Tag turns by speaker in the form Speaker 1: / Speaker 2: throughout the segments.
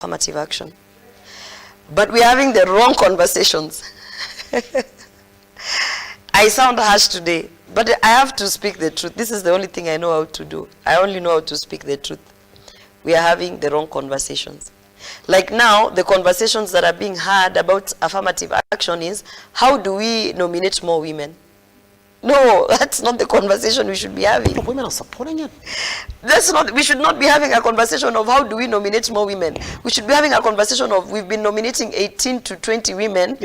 Speaker 1: affirmative action. But we're having the wrong conversations. I sound harsh today, but I have to speak the truth. This is the only thing I know how to do. I only know how to speak the truth. We are having the wrong conversations. Like now, the conversations that are being had about affirmative action is, how do we nominate more women? No, that's not the conversation we should be having.
Speaker 2: But women are supporting it.
Speaker 1: We should not be having a conversation of how do we nominate more women. We should be having a conversation of, we've been nominating 18 to 20 women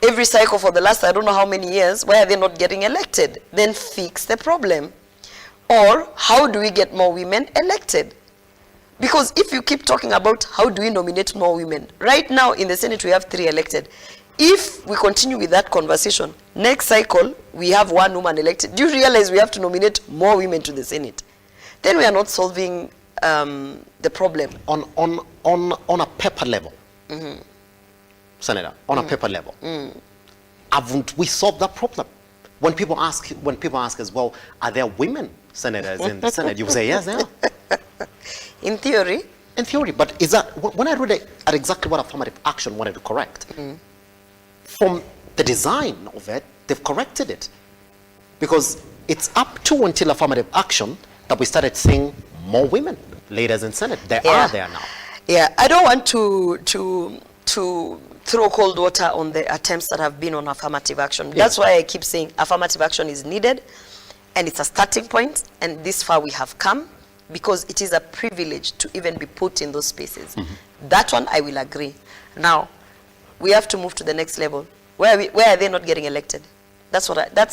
Speaker 1: every cycle for the last I don't know how many years. Why are they not getting elected? Then fix the problem. Or how do we get more women elected? Because if you keep talking about how do we nominate more women, right now in the Senate we have 3 elected. If we continue with that conversation, next cycle we have 1 woman elected. Do you realize we have to nominate more women to the Senate? Then we are not solving the problem.
Speaker 2: On a paper level, Senator, on a paper level, haven't we solved that problem? When people ask as well, are there women senators in the Senate? You say yes, there are.
Speaker 1: In theory.
Speaker 2: In theory, but is that, when I read at exactly what affirmative action wanted to correct, from the design of it, they've corrected it. Because it's up to until affirmative action that we started seeing more women leaders in Senate. They are there now.
Speaker 1: Yeah, I don't want to throw cold water on the attempts that have been on affirmative action. That's why I keep saying affirmative action is needed, and it's a starting point, and this far we have come, because it is a privilege to even be put in those spaces. That one I will agree. Now, we have to move to the next level. Where are they not getting elected? That's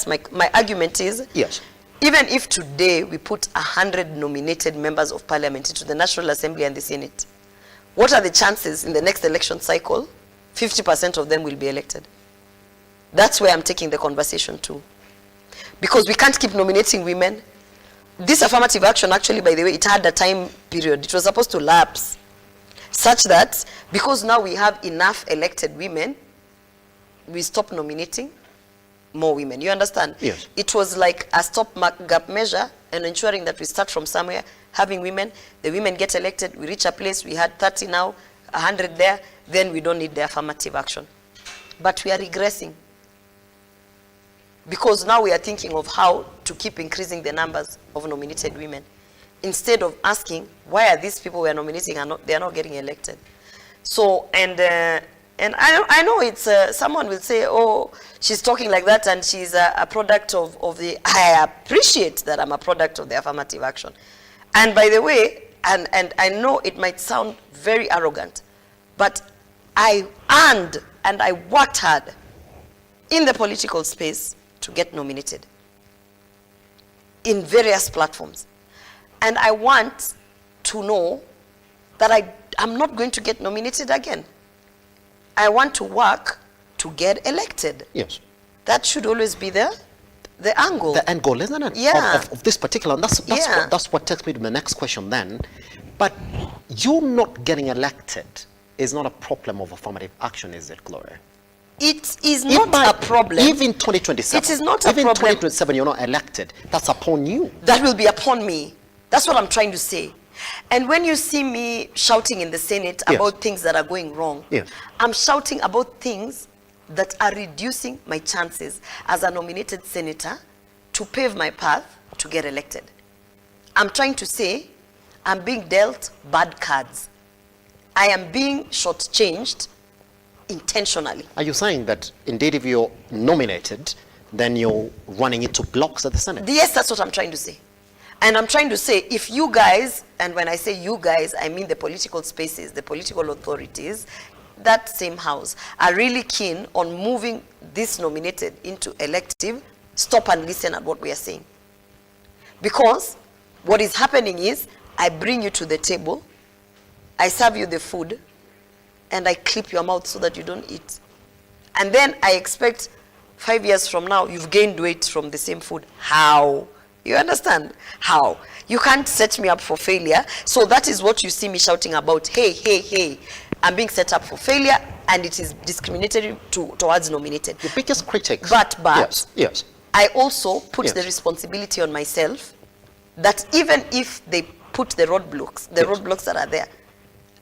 Speaker 1: my argument is.
Speaker 2: Yes.
Speaker 1: Even if today we put 100 nominated members of parliament into the National Assembly and the Senate, what are the chances in the next election cycle 50% of them will be elected? That's where I'm taking the conversation to. Because we can't keep nominating women. This affirmative action, actually, by the way, it had a time period. It was supposed to lapse, such that because now we have enough elected women, we stop nominating more women. You understand?
Speaker 2: Yes.
Speaker 1: It was like a stop-gap measure, and ensuring that we start from somewhere, having women, the women get elected, we reach a place, we had 30 now, 100 there, then we don't need the affirmative action. But we are regressing. Because now we are thinking of how to keep increasing the numbers of nominated women, instead of asking why are these people we are nominating they are not getting elected. So and I know it's someone will say, oh, she's talking like that and she's a product of the. I appreciate that I'm a product of the affirmative action, and by the way, and I know it might sound very arrogant, but I earned and I worked hard in the political space to get nominated in various platforms. And I want to know that I'm not going to get nominated again. I want to work to get elected.
Speaker 2: Yes.
Speaker 1: That should always be the angle.
Speaker 2: The end goal, isn't it?
Speaker 1: Yeah.
Speaker 2: Of this particular, and that's what takes me to the next question then. But you not getting elected is not a problem of affirmative action, is it, Gloria?
Speaker 1: It is not a problem.
Speaker 2: Even 2027.
Speaker 1: It is not a problem.
Speaker 2: Even 2027, you're not elected. That's upon you.
Speaker 1: That will be upon me. That's what I'm trying to say. And when you see me shouting in the Senate about things that are going wrong, I'm shouting about things that are reducing my chances as a nominated senator to pave my path to get elected. I'm trying to say I'm being dealt bad cards. I am being shortchanged intentionally.
Speaker 2: Are you saying that indeed if you're nominated, then you're running into blocks at the Senate?
Speaker 1: Yes, that's what I'm trying to say. And I'm trying to say, if you guys, and when I say you guys, I mean the political spaces, the political authorities, that same house, are really keen on moving this nominated into elective, stop and listen at what we are saying. Because what is happening is, I bring you to the table, I serve you the food, and I clip your mouth so that you don't eat. And then I expect 5 years from now, you've gained weight from the same food. How? You understand? How? You can't set me up for failure. So that is what you see me shouting about. Hey, hey, hey. I'm being set up for failure, and it is discriminatory towards nominated.
Speaker 2: The biggest critic.
Speaker 1: But
Speaker 2: yes.
Speaker 1: I also put the responsibility on myself that even if they put the roadblocks that are there,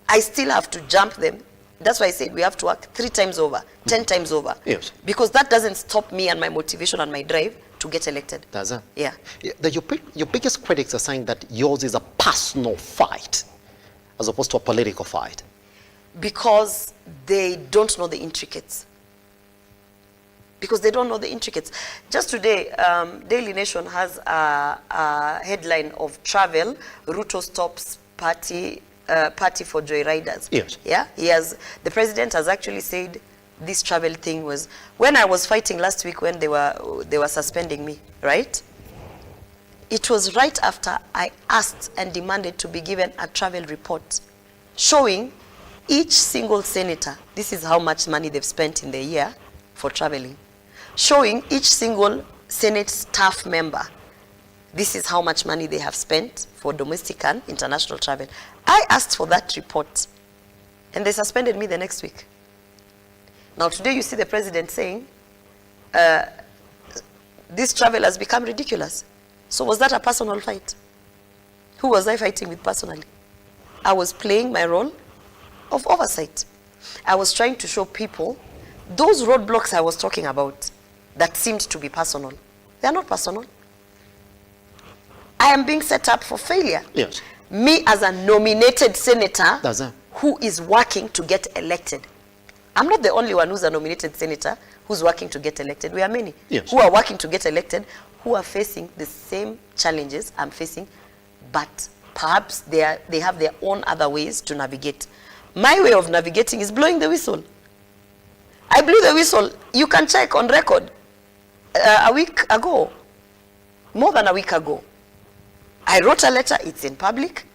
Speaker 1: I still have to jump them. That's why I said we have to work 3 times over, 10 times over.
Speaker 2: Yes.
Speaker 1: Because that doesn't stop me and my motivation and my drive to get elected.
Speaker 2: Does it?
Speaker 1: Yeah.
Speaker 2: Your biggest critics are saying that yours is a personal fight as opposed to a political fight.
Speaker 1: Because they don't know the intricates. Because they don't know the intricates. Just today, Daily Nation has a headline of travel, Ruto stops party for joyriders.
Speaker 2: Yes.
Speaker 1: Yeah. The president has actually said this travel thing was when I was fighting last week when they were suspending me, right? It was right after I asked and demanded to be given a travel report showing each single senator, this is how much money they've spent in the year for traveling. Showing each single Senate staff member, this is how much money they have spent for domestic and international travel. I asked for that report, and they suspended me the next week. Now today you see the president saying, this travel has become ridiculous. So was that a personal fight? Who was I fighting with personally? I was playing my role of oversight. I was trying to show people those roadblocks I was talking about that seemed to be personal. They are not personal. I am being set up for failure.
Speaker 2: Yes.
Speaker 1: Me as a nominated senator
Speaker 2: That's it.
Speaker 1: who is working to get elected. I'm not the only one who's a nominated senator who's working to get elected. We are many who are working to get elected, who are facing the same challenges I'm facing, but perhaps they have their own other ways to navigate. My way of navigating is blowing the whistle. I blew the whistle. You can check on record. A week ago, more than a week ago, I wrote a letter. It's in public.